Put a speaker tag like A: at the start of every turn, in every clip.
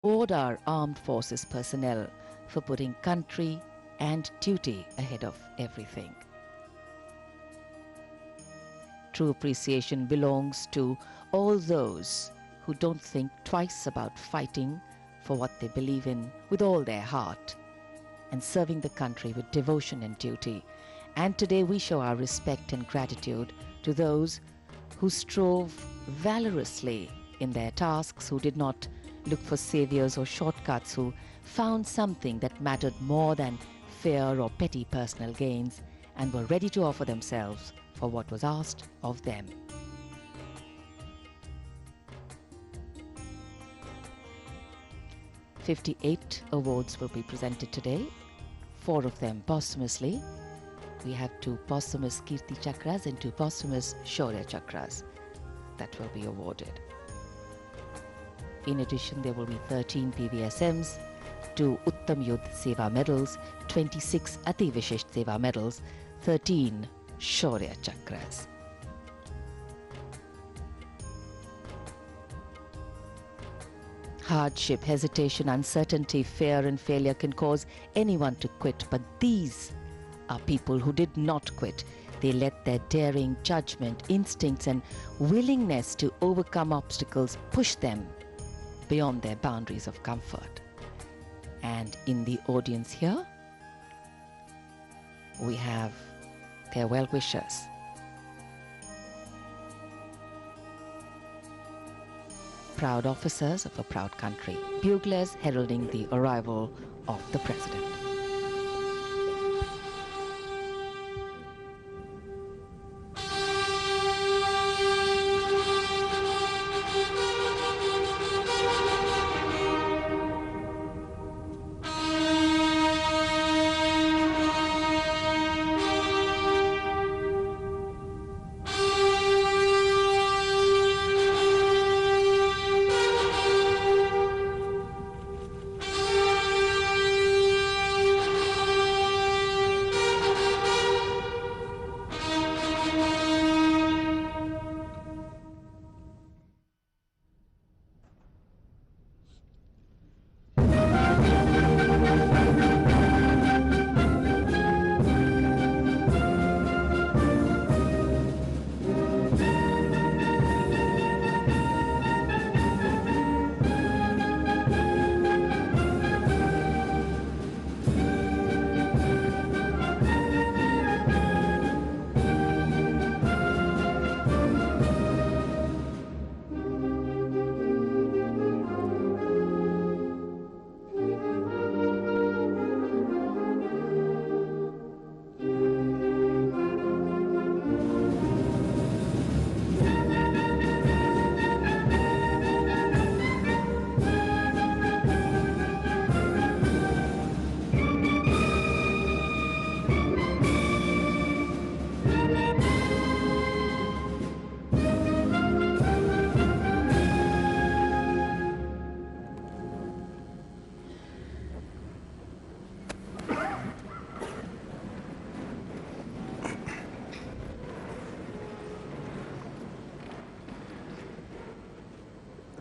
A: Award our armed forces personnel for putting country and duty ahead of everything. True appreciation belongs to all those who don't think twice about fighting for what they believe in with all their heart and serving the country with devotion and duty. And today we show our respect and gratitude to those who strove valorously in their tasks, who did not look for saviors or shortcuts, who found something that mattered more than fear or petty personal gains, and were ready to offer themselves for what was asked of them. "58 awards will be presented today, 4 of them posthumously. We have 2 posthumous Kirti Chakras and 2 posthumous Shaurya Chakras that will be awarded. In addition, there will be 13 PVSMs, 2 Uttam Yudh Seva medals, 26 Ati Vishisht Seva medals, 13 Shaurya Chakras. Hardship, hesitation, uncertainty, fear and failure can cause anyone to quit, but these are people who did not quit. They let their daring, judgment, instincts and willingness to overcome obstacles push them beyond their boundaries of comfort. And in the audience here, we have their well-wishers. Proud officers of a proud country, buglers heralding the arrival of the President.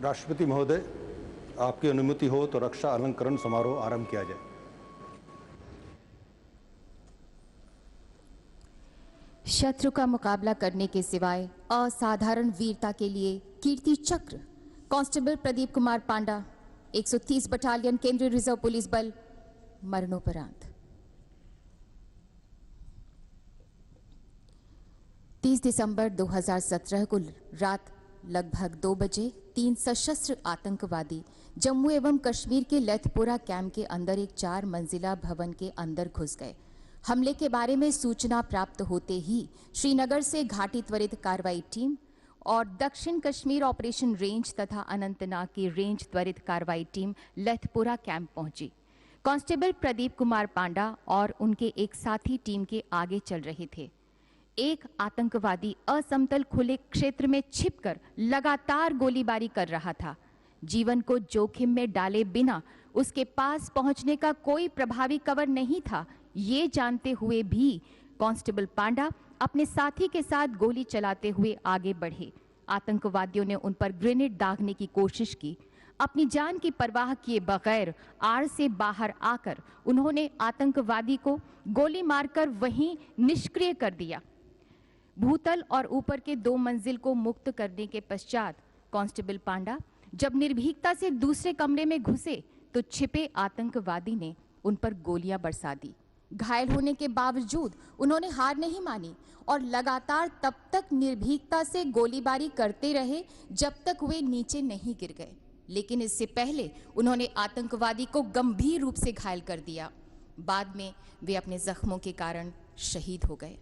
B: राष्ट्रपति महोदय, आपकी अनुमति हो तो रक्षा अलंकरण समारोह आरंभ किया जाए।
C: शत्रु का मुकाबला करने के सिवाय असाधारण वीरता के लिए कीर्ति चक्र कांस्टेबल प्रदीप कुमार पांडा, 130 बटालियन केंद्रीय रिजर्व पुलिस बल, मरणोपरांत। 30 दिसंबर 2017 को रात लगभग 2 बजे 3 सशस्त्र आतंकवादी जम्मू एवं कश्मीर के लेथपोरा कैंप के अंदर एक 4 मंजिला भवन के अंदर घुस गए। हमले के बारे में सूचना प्राप्त होते ही श्रीनगर से घाटी त्वरित कार्रवाई टीम और दक्षिण कश्मीर ऑपरेशन रेंज तथा अनंतनाग की रेंज त्वरित कार्रवाई टीम लेथपोरा कैंप पहुंची। कांस्टेबल प्रदीप कुमार पांडा और उनके एक साथी टीम के आगे चल रहे थे। एक आतंकवादी असमतल खुले क्षेत्र में छिपकर लगातार गोलीबारी कर रहा था। जीवन को जोखिम में डाले बिना उसके पास पहुंचने का कोई प्रभावी कवर नहीं था। ये जानते हुए भी कांस्टेबल पांडा अपने साथी के साथ गोली चलाते हुए आगे बढ़े। आतंकवादियों ने उन पर ग्रेनेड दागने की कोशिश की। अपनी जान की परवाह किए बगैर आड़ से बाहर आकर उन्होंने आतंकवादी को गोली मारकर वहीं निष्क्रिय कर दिया। भूतल और ऊपर के 2 मंजिल को मुक्त करने के पश्चात कांस्टेबल पांडा जब निर्भीकता से दूसरे कमरे में घुसे तो छिपे आतंकवादी ने उन पर गोलियां बरसा दी। घायल होने के बावजूद उन्होंने हार नहीं मानी और लगातार तब तक निर्भीकता से गोलीबारी करते रहे जब तक वे नीचे नहीं गिर गए। लेकिन इससे पहले उन्होंने आतंकवादी को गंभीर रूप से घायल कर दिया। बाद में वे अपने जख्मों के कारण शहीद हो गए।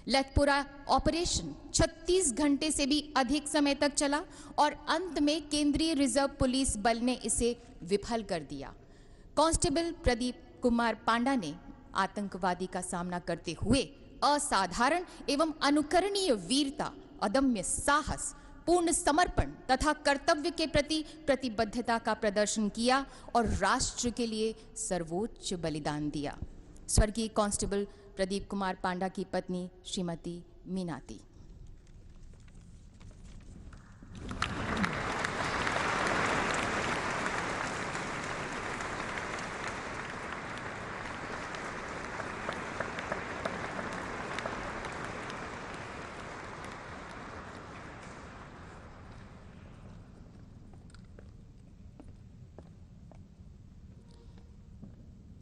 C: लेथपोरा ऑपरेशन 36 घंटे से भी अधिक समय तक चला और अंत में केंद्रीय रिजर्व पुलिस बल ने इसे विफल कर दिया। कांस्टेबल प्रदीप कुमार पांडा ने आतंकवादी का सामना करते हुए असाधारण एवं अनुकरणीय वीरता, अदम्य साहस, पूर्ण समर्पण तथा कर्तव्य के प्रति प्रतिबद्धता का प्रदर्शन किया और राष्ट्र के लिए सर्वोच्च बलिदान दिया। स्वर्गीय कांस्टेबल प्रदीप कुमार पांडा की पत्नी श्रीमती मीनाती।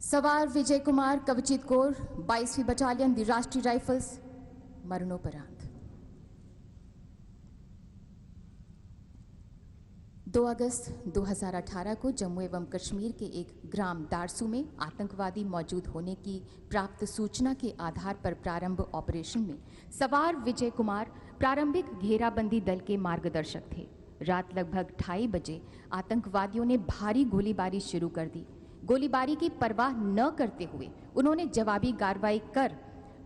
C: सवार विजय कुमार कवचित कोर 22वीं बटालियन दी राष्ट्रीय राइफल्स, मरणोपरांत। 2 अगस्त 2018 को जम्मू एवं कश्मीर के एक ग्राम दारसू में आतंकवादी मौजूद होने की प्राप्त सूचना के आधार पर प्रारंभ ऑपरेशन में सवार विजय कुमार प्रारंभिक घेराबंदी दल के मार्गदर्शक थे। रात लगभग 2:30 बजे आतंकवादियों ने भारी गोलीबारी शुरू कर दी। गोलीबारी की परवाह न करते हुए उन्होंने जवाबी कार्रवाई कर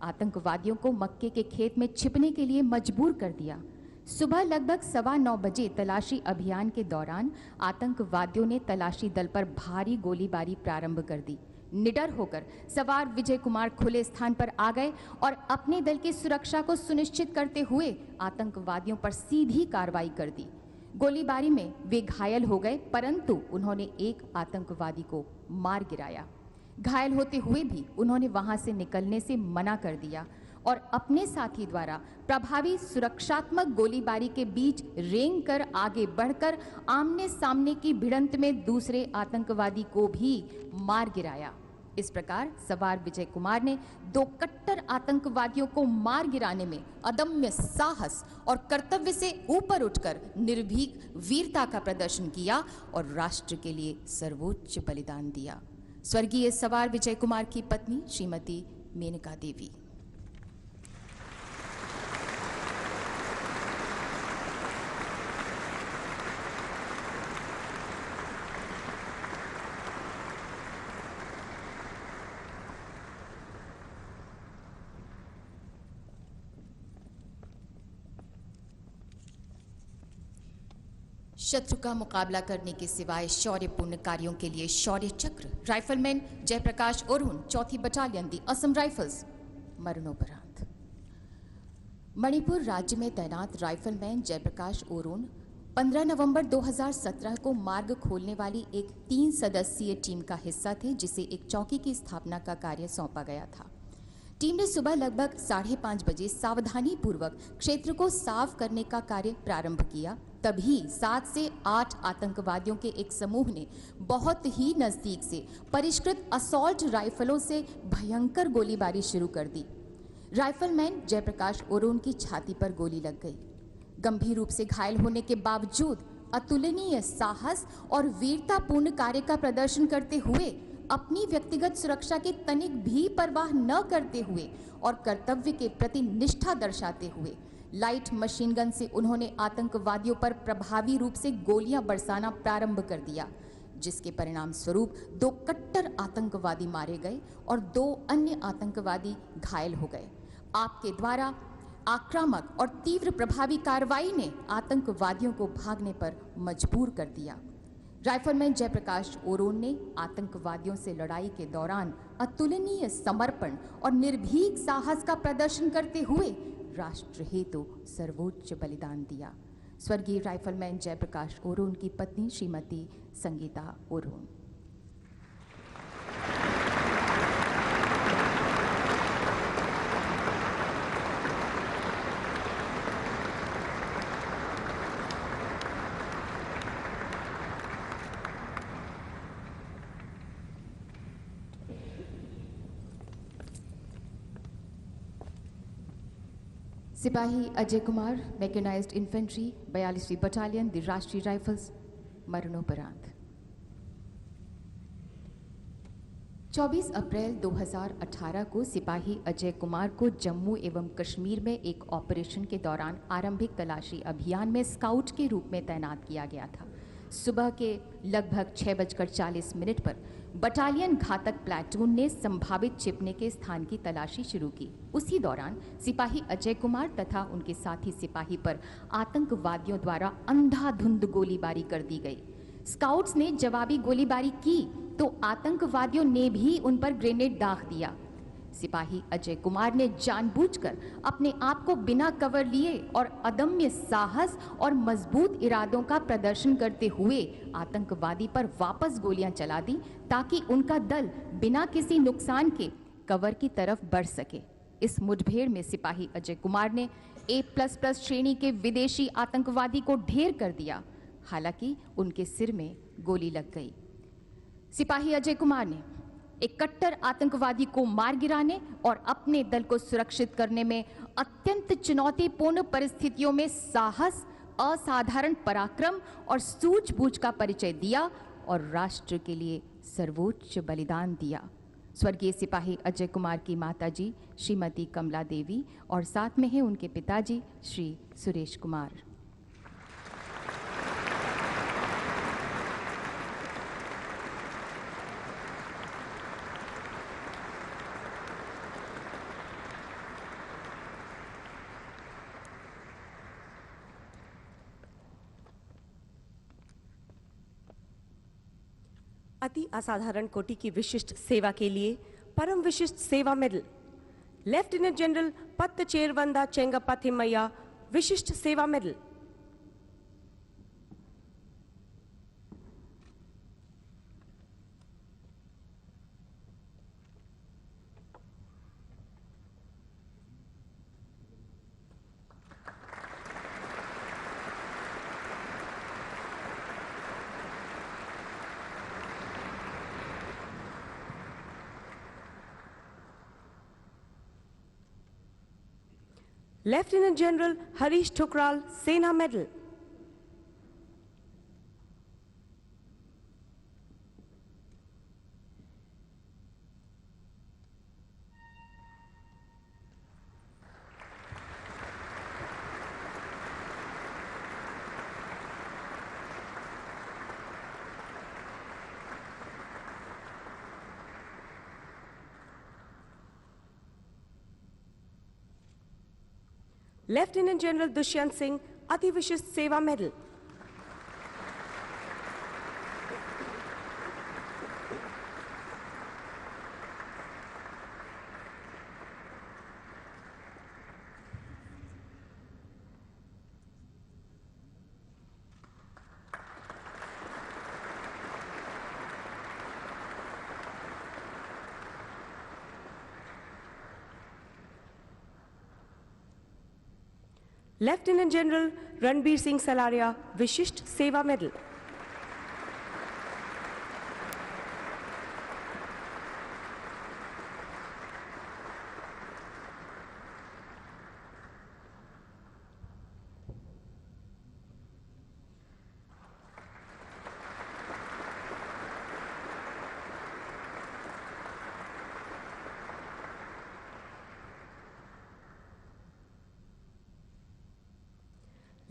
C: आतंकवादियों को मक्के के खेत में छिपने के लिए मजबूर कर दिया। सुबह लगभग 9:15 बजे तलाशी अभियान के दौरान आतंकवादियों ने तलाशी दल पर भारी गोलीबारी प्रारंभ कर दी। निडर होकर सवार विजय कुमार खुले स्थान पर आ गए और अपने दल की सुरक्षा को सुनिश्चित करते हुए आतंकवादियों पर सीधी कार्रवाई कर दी। गोलीबारी में वे घायल हो गए, परंतु उन्होंने एक आतंकवादी को मार गिराया। घायल होते हुए भी उन्होंने वहां से निकलने से मना कर दिया और अपने साथी द्वारा प्रभावी सुरक्षात्मक गोलीबारी के बीच रेंग कर आगे बढ़कर आमने सामने की भिड़ंत में दूसरे आतंकवादी को भी मार गिराया। इस प्रकार सवार विजय कुमार ने 2 कट्टर आतंकवादियों को मार गिराने में अदम्य साहस और कर्तव्य से ऊपर उठकर निर्भीक वीरता का प्रदर्शन किया और राष्ट्र के लिए सर्वोच्च बलिदान दिया। स्वर्गीय सवार विजय कुमार की पत्नी श्रीमती मेनका देवी। शत्रु का मुकाबला करने के सिवाय शौर्यपूर्ण कार्यों के लिए शौर्य चक्र राइफलमैन जयप्रकाश ओरुन 4th बटालियन दी असम राइफल्स, मरणोपरांत। मणिपुर राज्य में तैनात राइफलमैन जयप्रकाश ओरुन 15 नवंबर 2017 को मार्ग खोलने वाली एक 3 सदस्यीय टीम का हिस्सा थे, जिसे एक चौकी की स्थापना का कार्य सौंपा गया था। टीम ने सुबह लगभग 5:30 बजे सावधानी पूर्वक क्षेत्र को साफ करने का कार्य प्रारंभ किया। तभी 7 से 8 आतंकवादियों के एक समूह ने बहुत ही नजदीक से परिष्कृत असॉल्ट राइफलों से भयंकर गोलीबारी शुरू कर दी। राइफलमैन जयप्रकाश ओरुन की छाती पर गोली लग गई। गंभीर रूप से घायल होने के बावजूद अतुलनीय साहस और वीरतापूर्ण कार्य का प्रदर्शन करते हुए, अपनी व्यक्तिगत सुरक्षा की तनिक भी परवाह न करते हुए और कर्तव्य के प्रति निष्ठा दर्शाते हुए लाइट मशीन गन से उन्होंने आतंकवादियों पर प्रभावी रूप से गोलियां बरसाना प्रारंभ कर दिया, जिसके परिणाम स्वरूप 2 कट्टर आतंकवादी मारे गए और 2 अन्य आतंकवादी घायल हो गए। आपके द्वारा आक्रामक और तीव्र प्रभावी कार्रवाई ने आतंकवादियों को भागने पर मजबूर कर दिया। राइफलमैन जयप्रकाश ओरुन ने आतंकवादियों से लड़ाई के दौरान अतुलनीय समर्पण और निर्भीक साहस का प्रदर्शन करते हुए राष्ट्र हेतु सर्वोच्च बलिदान दिया। स्वर्गीय राइफलमैन जयप्रकाश ओरोन की पत्नी श्रीमती संगीता ओरोन। सिपाही अजय कुमार, मैकेनाइज्ड इन्फेंट्री, 42वीं बटालियन, द राष्ट्रीय राइफल्स, मरणोपरांत। 24 अप्रैल 2018 को सिपाही अजय कुमार को जम्मू एवं कश्मीर में एक ऑपरेशन के दौरान आरंभिक तलाशी अभियान में स्काउट के रूप में तैनात किया गया था। सुबह के लगभग 6:40 पर बटालियन घातक प्लाटून ने संभावित छिपने के स्थान की तलाशी शुरू की। उसी दौरान सिपाही अजय कुमार तथा उनके साथी सिपाही पर आतंकवादियों द्वारा अंधाधुंध गोलीबारी कर दी गई। स्काउट्स ने जवाबी गोलीबारी की तो आतंकवादियों ने भी उन पर ग्रेनेड दाग दिया। सिपाही अजय कुमार ने जानबूझकर अपने आप को बिना कवर लिए और अदम्य साहस और मजबूत इरादों का प्रदर्शन करते हुए आतंकवादी पर वापस गोलियां चला दी ताकि उनका दल बिना किसी नुकसान के कवर की तरफ बढ़ सके। इस मुठभेड़ में सिपाही अजय कुमार ने A++ श्रेणी के विदेशी आतंकवादी को ढेर कर दिया। हालांकि उनके सिर में गोली लग गई। सिपाही अजय कुमार ने एक कट्टर आतंकवादी को मार गिराने और अपने दल को सुरक्षित करने में अत्यंत चुनौतीपूर्ण परिस्थितियों में साहस, असाधारण पराक्रम और सूझबूझ का परिचय दिया और राष्ट्र के लिए सर्वोच्च बलिदान दिया। स्वर्गीय सिपाही अजय कुमार की माताजी श्रीमती कमला देवी और साथ में हैं उनके पिताजी श्री सुरेश कुमार।
D: अति असाधारण कोटि की विशिष्ट सेवा के लिए परम विशिष्ट Seva medal lieutenant general पत्त चेरवंदा Chengappa Thimayya विशिष्ट Seva medal. Lieutenant General Harish Thukral, Sena Medal. Lieutenant General Dushyant Singh, Ati Vishisht Seva Medal. Lieutenant General Ranbir Singh Salaria, Vishisht Seva Medal.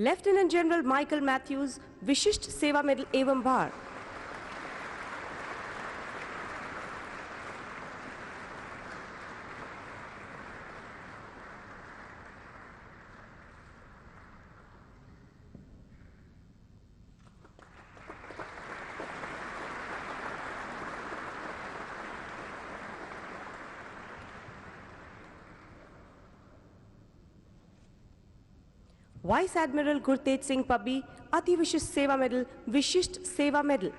D: Lieutenant General Michael Matthews, Vishisht Seva Medal Evam Bhar. Vice admiral Gurtej Singh Pabbi, Ati Vishisht Seva medal, Vishisht Seva medal.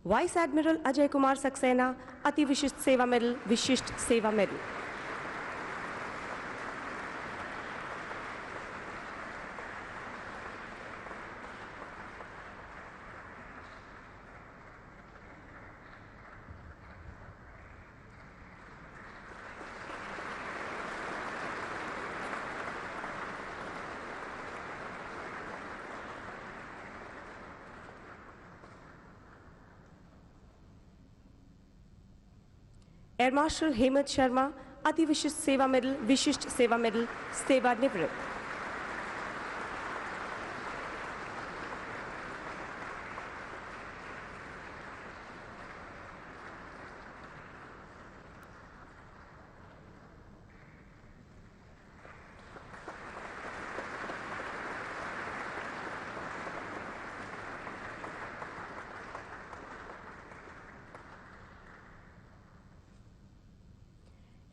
D: Vice admiral Ajay Kumar Saxena, Ati Vishisht Seva medal, Vishisht Seva medal. Air marshal Hemant Sharma, Ati Vishisht Seva medal, Vishisht Seva medal, सेवानिवृत्त।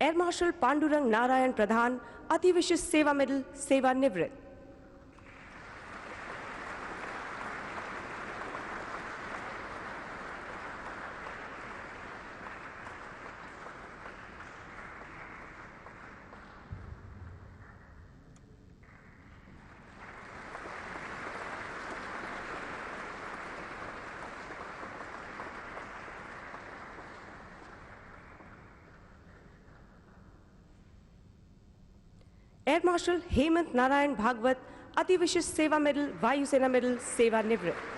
D: Air marshal Pandurang Narayan Pradhan, Ati Vishisht Seva medal, सेवानिवृत्त। Air marshal Hemant Narayan Bhagwat, Ati Vishisht Seva medal, वायुसेना medal, सेवानिवृत्त।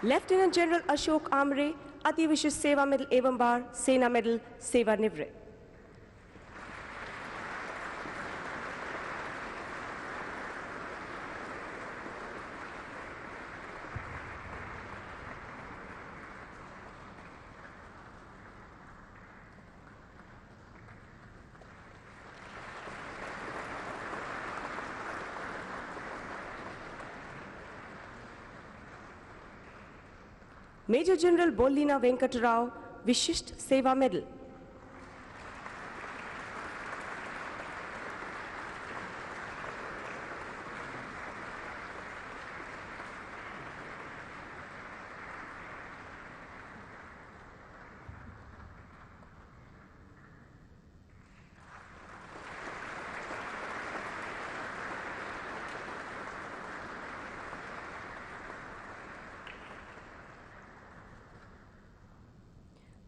D: Lieutenant general Ashok Amre, अति Vishisht Seva medal एवं बार, सेना medal, सेवानिवृत्त। Major general बोल्लीना Venkatrao, विशिष्ट Seva medal.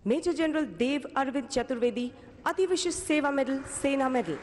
D: Major general देव अरविंद चतुर्वेदी, अति विशिष्ट सेवा मेडल, सेना मेडल।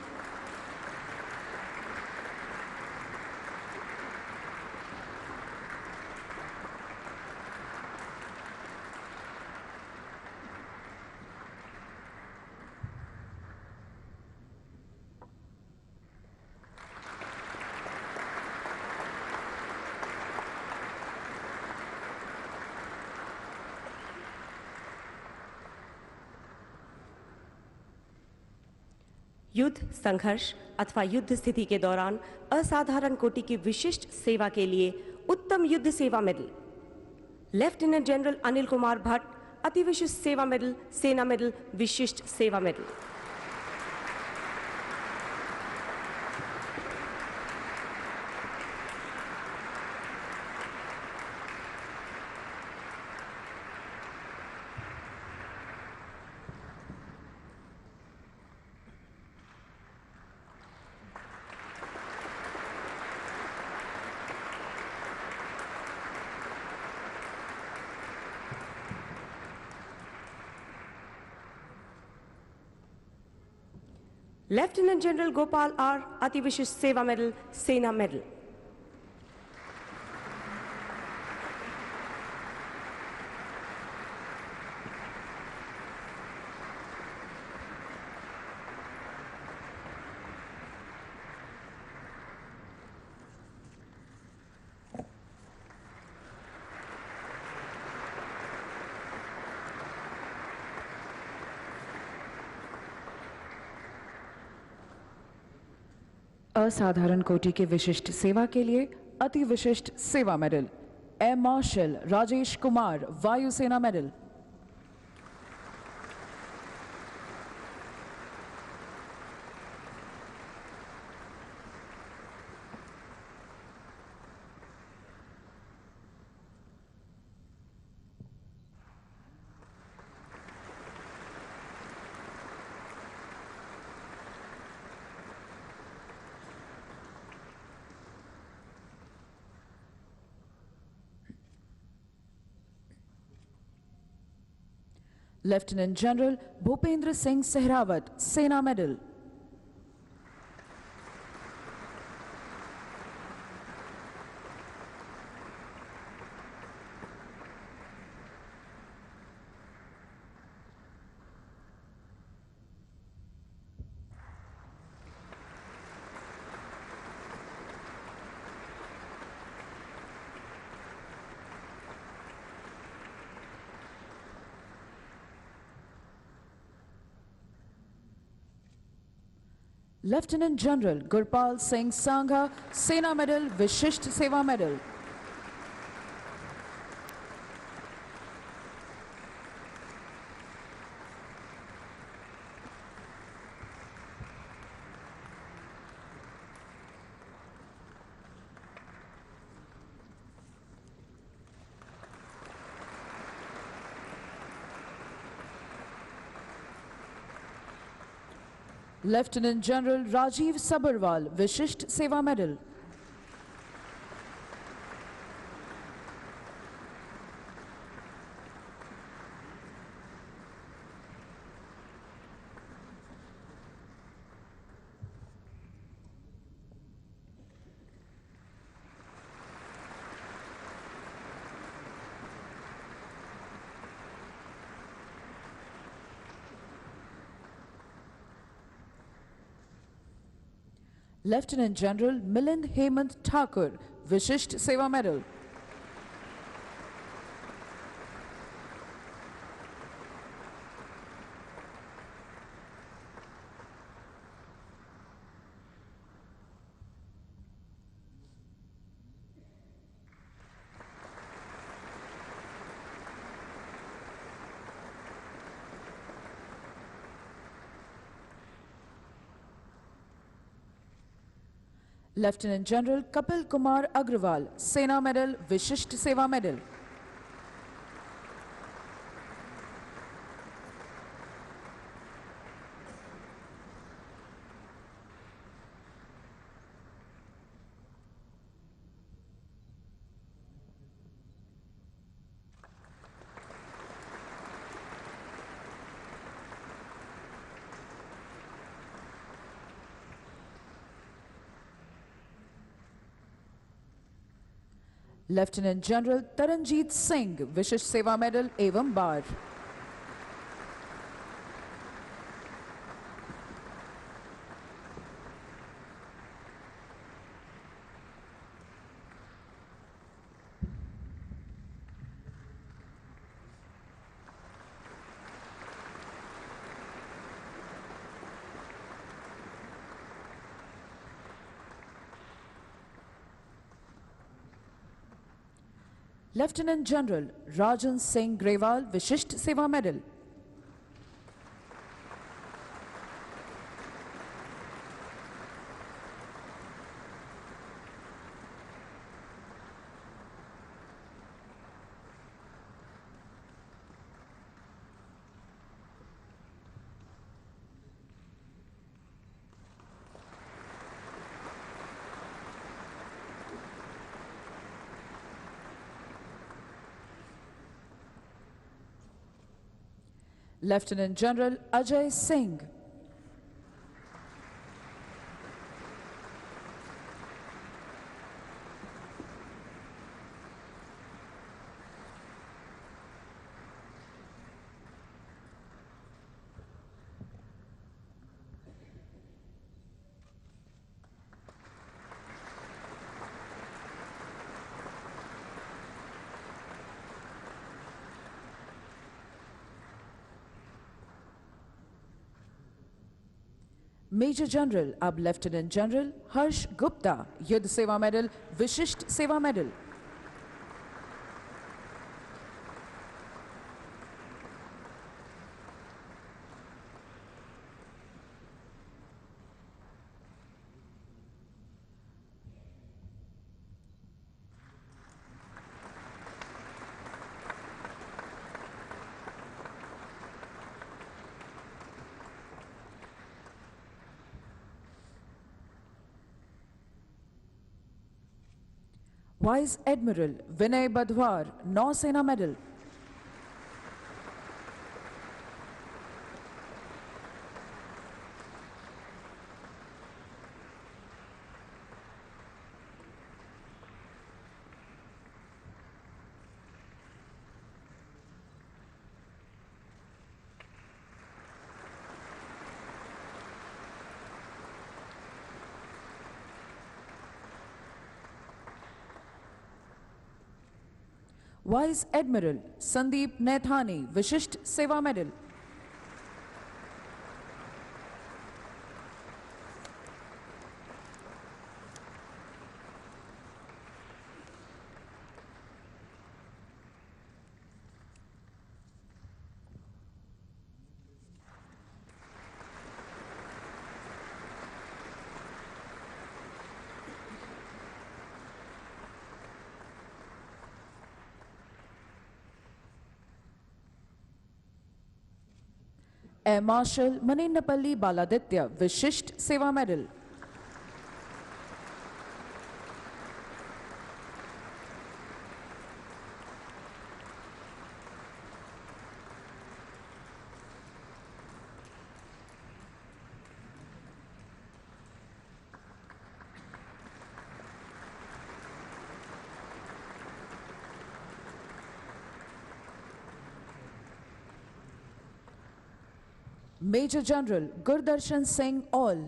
D: युद्ध, संघर्ष अथवा युद्ध स्थिति के दौरान असाधारण कोटि की विशिष्ट सेवा के लिए Uttam Yudh Seva medal. Lieutenant general Anil Kumar Bhatt, Ati Vishisht Seva medal, Sena medal, Vishisht Seva medal. Lieutenant general Gopal R Ati Vishisht Seva medal, Sena medal.
E: असाधारण कोटि के विशिष्ट सेवा के लिए Ati Vishisht Seva medal, air marshal Rajesh Kumar, Vayusena medal. Lieutenant general Bhupendra Singh Sehrawat, Sena medal. Lieutenant general Gurpal Singh Sangha, Sena medal, Vishisht Seva medal. Lieutenant general Rajiv Sabharwal, Vishisht Seva medal. Lieutenant general Milind Hemant Thakur, Vishisht Seva medal. Lieutenant general Kapil Kumar Agarwal, Sena medal, Vishisht Seva medal. Lieutenant general Taranjit Singh, Vishisht Seva medal एवं bar. Lieutenant general Rajan Singh Grewal, Vishisht Seva medal. Lieutenant general Ajay Singh. Major general अब lieutenant general Harsh Gupta, Yuddh Seva medal, Vishisht Seva medal. Vice admiral Vinay Badhwar, Nausena medal. Vice admiral Sandeep Naithani, Vishisht Seva medal. Air marshal Manninapalli Baladitya, Vishisht Seva medal. Major general Gurdarshan Singh Aul.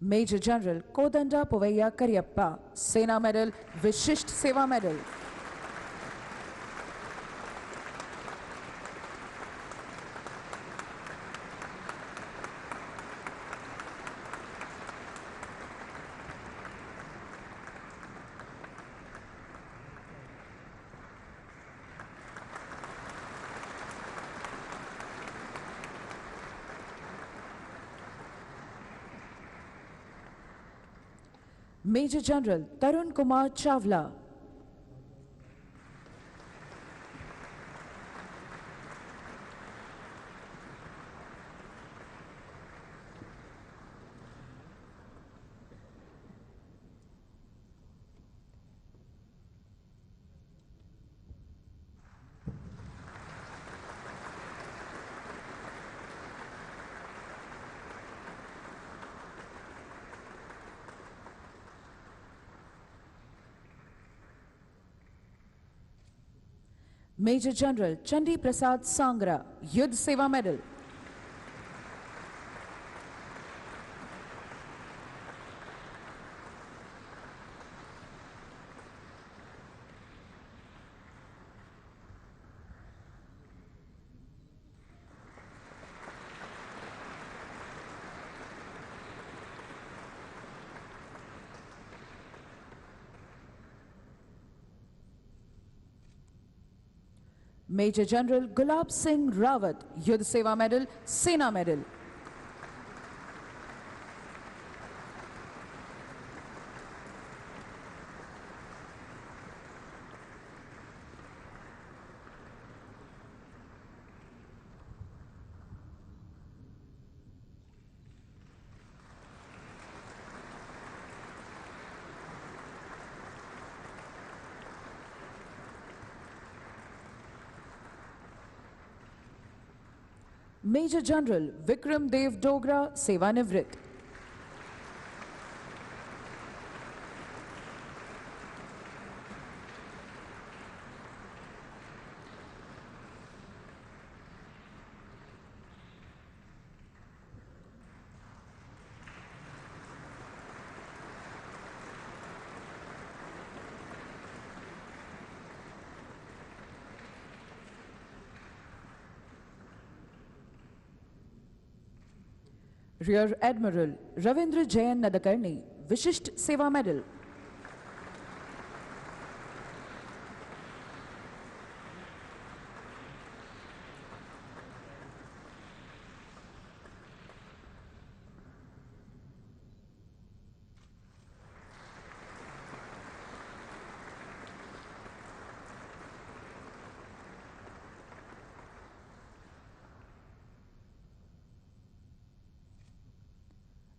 E: Major general Kodanda Poovaiah Cariappa, Sena medal, Vishisht Seva medal. Major general Tarun Kumar Chawla. Major general Chandi Prasad Sangra, Yuddh Seva medal. Major general Gulab Singh Rawat, युद्ध Seva medal, Sena medal. Major general Vikram Dev Dogra, सेवानिवृत्त। Rear admiral Ravindra Jain Nadkarni, Vishisht Seva medal.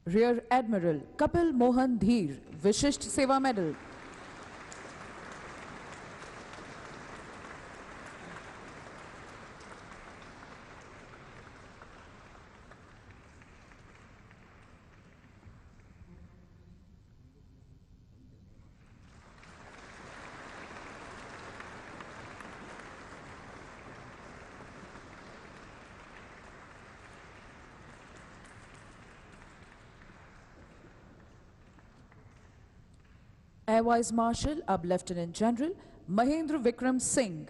E: Rear admiral Kapil Mohan Dhir, Vishisht Seva medal. Air vice marshal अब lieutenant general Mahendra Vikram Singh.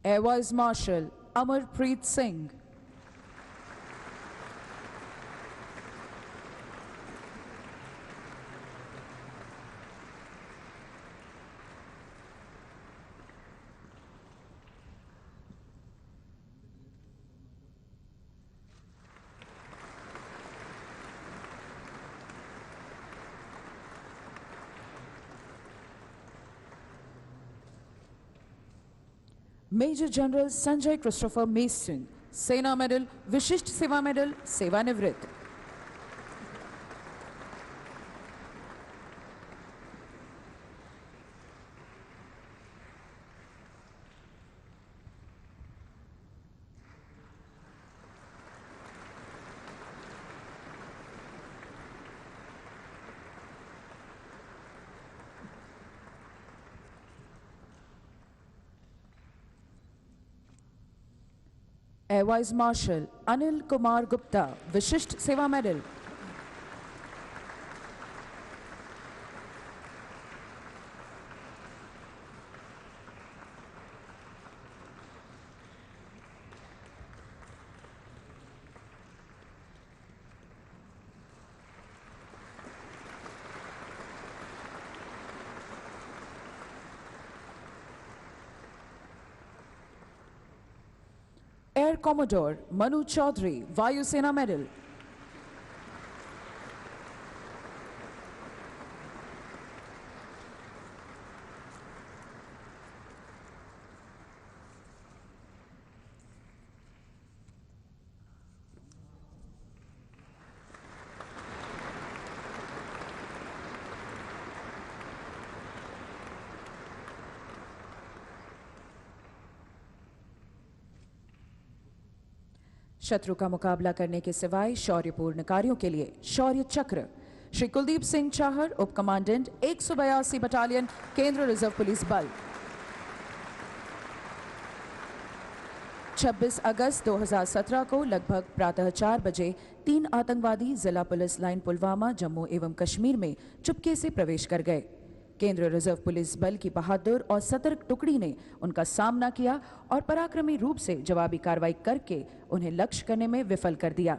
E: Air vice marshal Amarpreet Singh. Major general Sanjay Christopher Mason, Sena medal, Vishisht Seva medal, सेवानिवृत्त। Air vice marshal Anil Kumar Gupta, Vishisht Seva medal. Air commodore Manu Chaudhary, Vayusena medal. शत्रु का मुकाबला करने के सिवाय शौर्यपूर्ण कार्यों के लिए शौर्य चक्र श्री कुलदीप सिंह चाहर, उप कमांडेंट 182 बटालियन, केंद्रीय रिजर्व पुलिस बल। 26 अगस्त 2017 को लगभग प्रातः 4 बजे 3 आतंकवादी जिला पुलिस लाइन पुलवामा, जम्मू एवं कश्मीर में चुपके से प्रवेश कर गए। केंद्रीय रिजर्व पुलिस बल की बहादुर और सतर्क टुकड़ी ने उनका सामना किया और पराक्रमी रूप से जवाबी कार्रवाई करके उन्हें लक्ष्य करने में विफल कर दिया।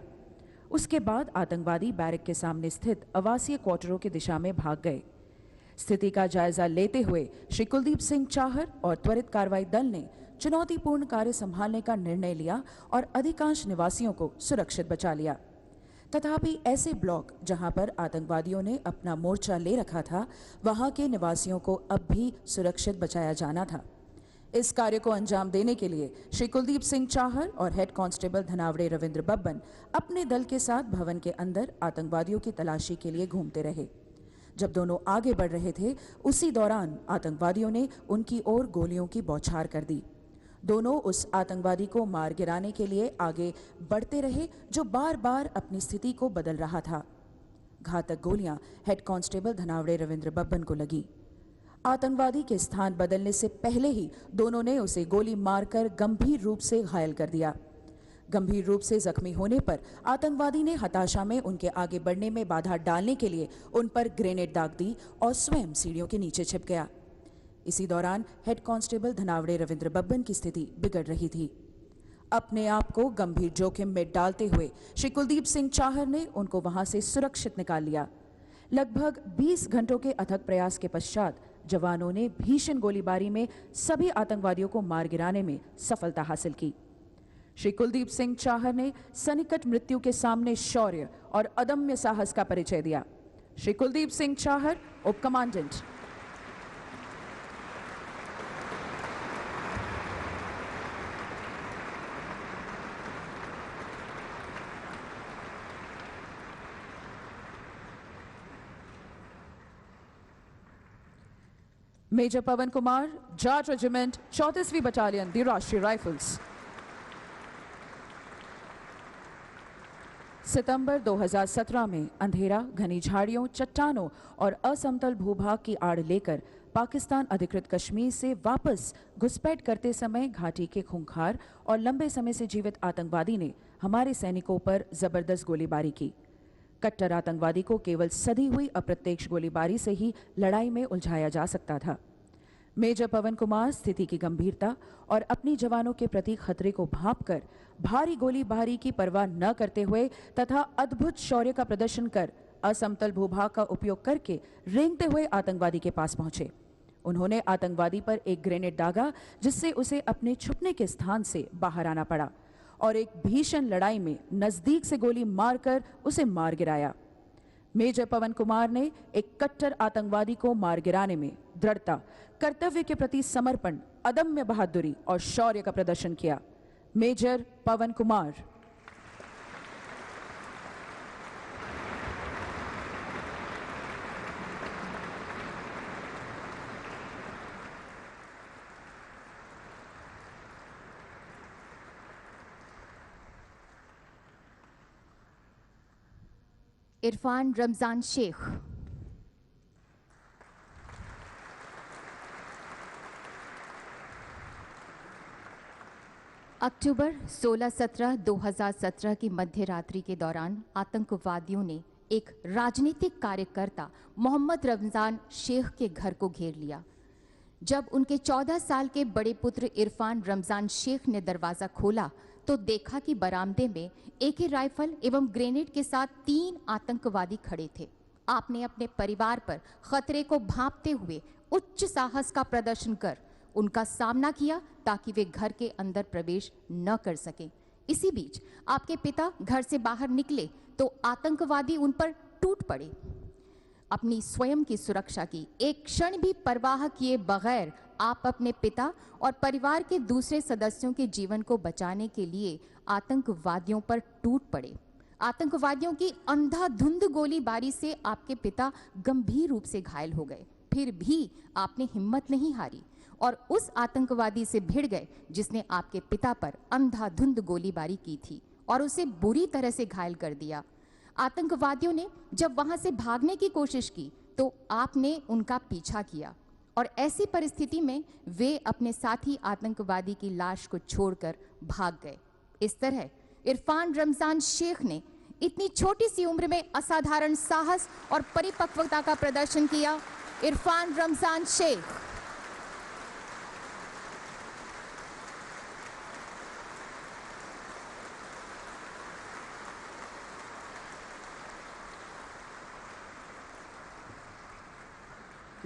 E: उसके बाद आतंकवादी बैरक के सामने स्थित आवासीय क्वार्टरों की दिशा में भाग गए। स्थिति का जायजा लेते हुए श्री कुलदीप सिंह चाहर और त्वरित कार्रवाई दल ने चुनौतीपूर्ण कार्य संभालने का निर्णय लिया और अधिकांश निवासियों को सुरक्षित बचा लिया। तथापि ऐसे ब्लॉक जहां पर आतंकवादियों ने अपना मोर्चा ले रखा था, वहां के निवासियों को अब भी सुरक्षित बचाया जाना था। इस कार्य को अंजाम देने के लिए श्री कुलदीप सिंह चाहर और हेड कांस्टेबल धनावड़े रविंद्र बब्बन अपने दल के साथ भवन के अंदर आतंकवादियों की तलाशी के लिए घूमते रहे। जब दोनों आगे बढ़ रहे थे, उसी दौरान आतंकवादियों ने उनकी ओर गोलियों की बौछार कर दी। दोनों उस आतंकवादी को मार गिराने के लिए आगे बढ़ते रहे, जो बार बार अपनी स्थिति को बदल रहा था। घातक गोलियां हेड कांस्टेबल धनावड़े रविंद्र बब्बन को लगी। आतंकवादी के स्थान बदलने से पहले ही दोनों ने उसे गोली मारकर गंभीर रूप से घायल कर दिया। गंभीर रूप से जख्मी होने पर आतंकवादी ने हताशा में उनके आगे बढ़ने में बाधा डालने के लिए उन पर ग्रेनेड दाग दी और स्वयं सीढ़ियों के नीचे छिप गया। इसी दौरान हेड कांस्टेबल धनावड़े रविंद्र बब्बन की स्थिति बिगड़ रही थी। अपने आप को गंभीर जोखिम में डालते हुए श्री कुलदीप सिंह चाहर ने उनको वहां से सुरक्षित निकाल लिया। लगभग 20 घंटों के अथक प्रयास के पश्चात जवानों ने भीषण गोलीबारी में सभी आतंकवादियों को मार गिराने में सफलता हासिल की। श्री कुलदीप सिंह चाहर ने सन्निकट मृत्यु के सामने शौर्य और अदम्य साहस का परिचय दिया। श्री कुलदीप सिंह चाहर, उप कमांडेंट। मेजर पवन कुमार, जाट रेजिमेंट, 34वीं बटालियन, दी राष्ट्रीय राइफल्स। सितंबर 2017 में अंधेरा, घनी झाड़ियों, चट्टानों और असमतल भूभाग की आड़ लेकर पाकिस्तान अधिकृत कश्मीर से वापस घुसपैठ करते समय घाटी के खूंखार और लंबे समय से जीवित आतंकवादी ने हमारे सैनिकों पर जबरदस्त गोलीबारी की। कट्टर आतंकवादी को केवल सधी हुई अप्रत्यक्ष गोलीबारी से ही लड़ाई में उलझाया जा सकता था। मेजर पवन कुमार स्थिति की गंभीरता और अपनी जवानों के प्रति खतरे को भांपकर भारी गोलीबारी की परवाह न करते हुए तथा अद्भुत शौर्य का प्रदर्शन कर असमतल भूभाग का उपयोग करके रेंगते हुए आतंकवादी के पास पहुंचे। उन्होंने आतंकवादी पर एक ग्रेनेड दागा, जिससे उसे अपने छुपने के स्थान से बाहर आना पड़ा और एक भीषण लड़ाई में नजदीक से गोली मारकर उसे मार गिराया। मेजर पवन कुमार ने एक कट्टर आतंकवादी को मार गिराने में दृढ़ता, कर्तव्य के प्रति समर्पण, अदम्य बहादुरी और शौर्य का प्रदर्शन किया। मेजर पवन कुमार।
C: इरफान रमजान शेख। अक्टूबर 16-17, 2017 की मध्य रात्रि के दौरान आतंकवादियों ने एक राजनीतिक कार्यकर्ता मोहम्मद रमजान शेख के घर को घेर लिया। जब उनके 14 साल के बड़े पुत्र इरफान रमजान शेख ने दरवाज़ा खोला तो देखा कि बरामदे में AK राइफल एवं ग्रेनेड के साथ 3 आतंकवादी खड़े थे। आपने अपने परिवार पर खतरे को भांपते हुए उच्च साहस का प्रदर्शन कर उनका सामना किया ताकि वे घर के अंदर प्रवेश न कर सकें। इसी बीच आपके पिता घर से बाहर निकले तो आतंकवादी उन पर टूट पड़े। अपनी स्वयं की सुरक्षा की एक क्षण भी परवाह किए बगैर आप अपने पिता और परिवार के दूसरे सदस्यों के जीवन को बचाने के लिए आतंकवादियों पर टूट पड़े। आतंकवादियों की अंधाधुंध गोलीबारी से आपके पिता गंभीर रूप से घायल हो गए। फिर भी आपने हिम्मत नहीं हारी और उस आतंकवादी से भिड़ गए जिसने आपके पिता पर अंधाधुंद गोलीबारी की थी और उसे बुरी तरह से घायल कर दिया। आतंकवादियों ने जब वहां से भागने की कोशिश की तो आपने उनका पीछा किया और ऐसी परिस्थिति में वे अपने साथी आतंकवादी की लाश को छोड़कर भाग गए। इस तरह इरफान रमजान शेख ने इतनी छोटी सी उम्र में असाधारण साहस और परिपक्वता का प्रदर्शन किया। इरफान रमजान शेख।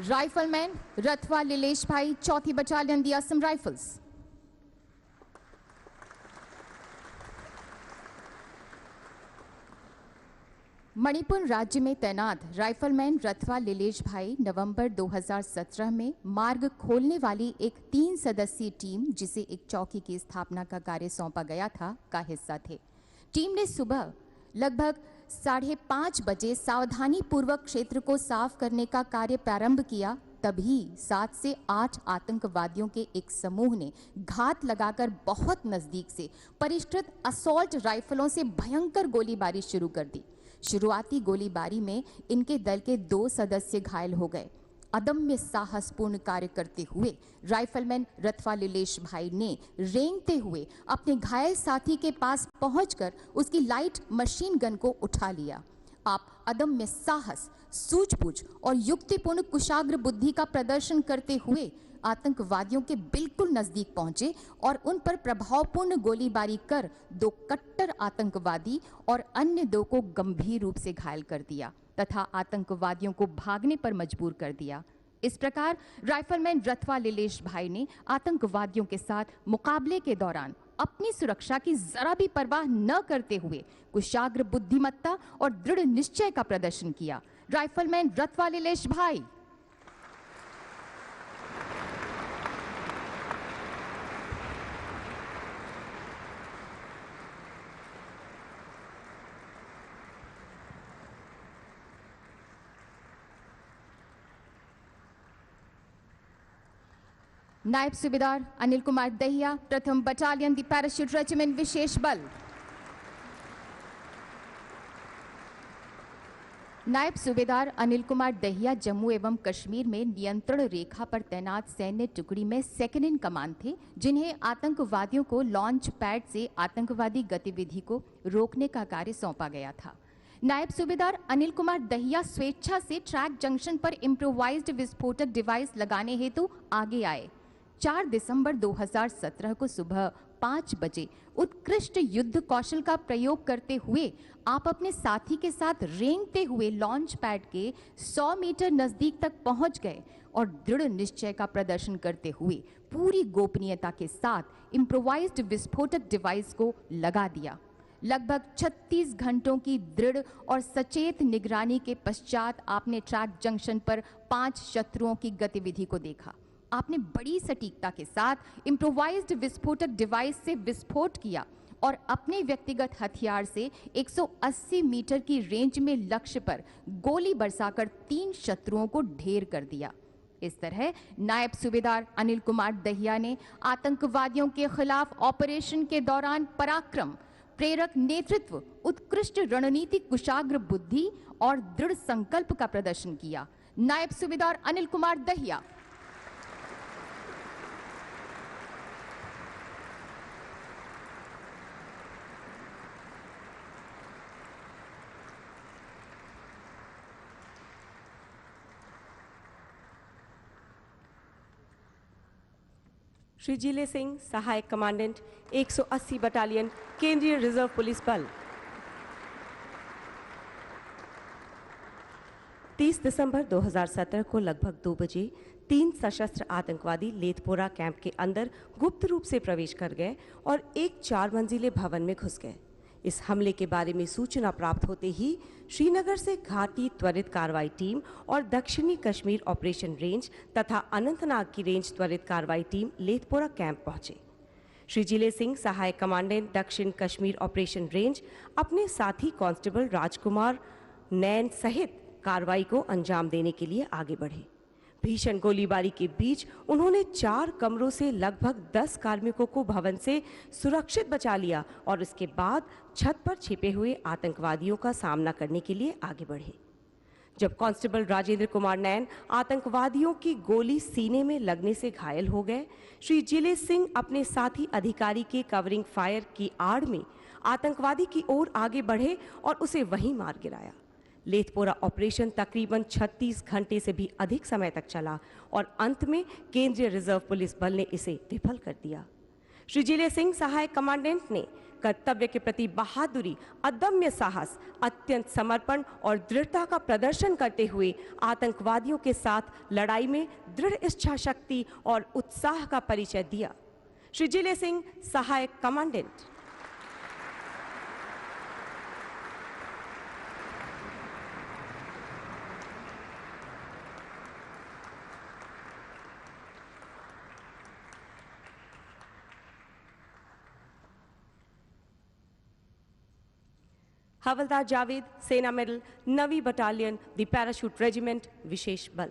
C: राइफलमैन रथवा लीलेश भाई, 4थी बटालियन दी असम राइफल्स। मणिपुर राज्य में तैनात राइफलमैन रथवा लीलेश भाई नवंबर 2017 में मार्ग खोलने वाली एक 3 सदस्यीय टीम, जिसे एक चौकी की स्थापना का कार्य सौंपा गया था, का हिस्सा थे। टीम ने सुबह लगभग 5:30 बजे सावधानी पूर्वक क्षेत्र को साफ करने का कार्य प्रारंभ किया। तभी 7 से 8 आतंकवादियों के एक समूह ने घात लगाकर बहुत नजदीक से परिष्कृत असॉल्ट राइफलों से भयंकर गोलीबारी शुरू कर दी। शुरुआती गोलीबारी में इनके दल के 2 सदस्य घायल हो गए। अदम्य साहसपूर्ण कार्य करते हुए राइफलमैन रथवा लीलेश भाई ने रेंगते हुए अपने घायल साथी के पास पहुंचकर उसकी लाइट मशीन गन को उठा लिया। आप अदम्य साहस, सूझबूझ और युक्तिपूर्ण कुशाग्र बुद्धि का प्रदर्शन करते हुए आतंकवादियों के बिल्कुल नजदीक पहुंचे और उन पर प्रभावपूर्ण गोलीबारी कर 2 कट्टर आतंकवादी और अन्य 2 को गंभीर रूप से घायल कर दिया तथा आतंकवादियों को भागने पर मजबूर कर दिया। इस प्रकार राइफलमैन रथवा लीलेश भाई ने आतंकवादियों के साथ मुकाबले के दौरान अपनी सुरक्षा की जरा भी परवाह न करते हुए कुशाग्र बुद्धिमत्ता और दृढ़ निश्चय का प्रदर्शन किया। राइफलमैन रथवा लीलेश भाई। नायब सूबेदार अनिल कुमार दहिया, प्रथम बटालियन दी पैराशूट रेजिमेंट विशेष बल। नायब सूबेदार अनिल कुमार दहिया जम्मू एवं कश्मीर में नियंत्रण रेखा पर तैनात सैन्य टुकड़ी में सेकंड इन कमांड थे, जिन्हें आतंकवादियों को लॉन्च पैड से आतंकवादी गतिविधि को रोकने का कार्य सौंपा गया था। नायब सूबेदार अनिल कुमार दहिया स्वेच्छा से ट्रैक जंक्शन पर इम्प्रोवाइज्ड विस्फोटक डिवाइस लगाने हेतु आगे आए। 4 दिसंबर 2017 को सुबह 5 बजे उत्कृष्ट युद्ध कौशल का प्रयोग करते हुए आप अपने साथी के साथ रेंगते हुए लॉन्च पैड के 100 मीटर नजदीक तक पहुंच गए और दृढ़ निश्चय का प्रदर्शन करते हुए पूरी गोपनीयता के साथ इम्प्रोवाइज्ड विस्फोटक डिवाइस को लगा दिया। लगभग 36 घंटों की दृढ़ और सचेत निगरानी के पश्चात आपने ट्रैक जंक्शन पर 5 शत्रुओं की गतिविधि को देखा। आपने बड़ी सटीकता के साथ इम्प्रोवाइज्ड विस्फोटक डिवाइस से विस्फोट किया और अपने व्यक्तिगत हथियार से 180 मीटर की रेंज में लक्ष्य पर गोली बरसाकर 3 शत्रुओं को ढेर कर दिया। इस तरह नायब सूबेदार अनिल कुमार दहिया ने आतंकवादियों के खिलाफ ऑपरेशन के दौरान पराक्रम, प्रेरक नेतृत्व, उत्कृष्ट रणनीतिक कुशाग्र बुद्धि और दृढ़ संकल्प का प्रदर्शन किया। नायब सूबेदार अनिल कुमार दहिया।
D: श्री जिले सिंह, सहायक कमांडेंट 180 बटालियन केंद्रीय रिजर्व पुलिस बल। 30 दिसंबर 2017 को लगभग 2 बजे 3 सशस्त्र आतंकवादी लेथपोरा कैंप के अंदर गुप्त रूप से प्रवेश कर गए और एक 4 मंजिले भवन में घुस गए। इस हमले के बारे में सूचना प्राप्त होते ही श्रीनगर से घाटी त्वरित कार्रवाई टीम और दक्षिणी कश्मीर ऑपरेशन रेंज तथा अनंतनाग की रेंज त्वरित कार्रवाई टीम लेथपोरा कैंप पहुंचे। श्री जिले सिंह, सहायक कमांडेंट दक्षिण कश्मीर ऑपरेशन रेंज, अपने साथी कांस्टेबल राजकुमार नैन सहित कार्रवाई को अंजाम देने के लिए आगे बढ़े। भीषण गोलीबारी के बीच उन्होंने 4 कमरों से लगभग 10 कार्मिकों को भवन से सुरक्षित बचा लिया और उसके बाद छत पर छिपे हुए आतंकवादियों का सामना करने के लिए आगे बढ़े। जब कांस्टेबल राजेंद्र कुमार नैन आतंकवादियों की गोली सीने में लगने से घायल हो गए, श्री जिले सिंह अपने साथी अधिकारी के कवरिंग फायर की आड़ में आतंकवादी की ओर आगे बढ़े और उसे वहीं मार गिराया। लेथपोरा ऑपरेशन तकरीबन 36 घंटे से भी अधिक समय तक चला और अंत में केंद्रीय रिजर्व पुलिस बल ने इसे विफल कर दिया। श्री जिले सिंह, सहायक कमांडेंट ने कर्तव्य के प्रति बहादुरी, अदम्य साहस, अत्यंत समर्पण और दृढ़ता का प्रदर्शन करते हुए आतंकवादियों के साथ लड़ाई में दृढ़ इच्छा शक्ति और उत्साह का परिचय दिया। श्री जिले सिंह, सहायक कमांडेंट। हवलदार जावेद, सेना मेडल, 9वीं बटालियन, द पैराशूट रेजिमेंट, विशेष बल।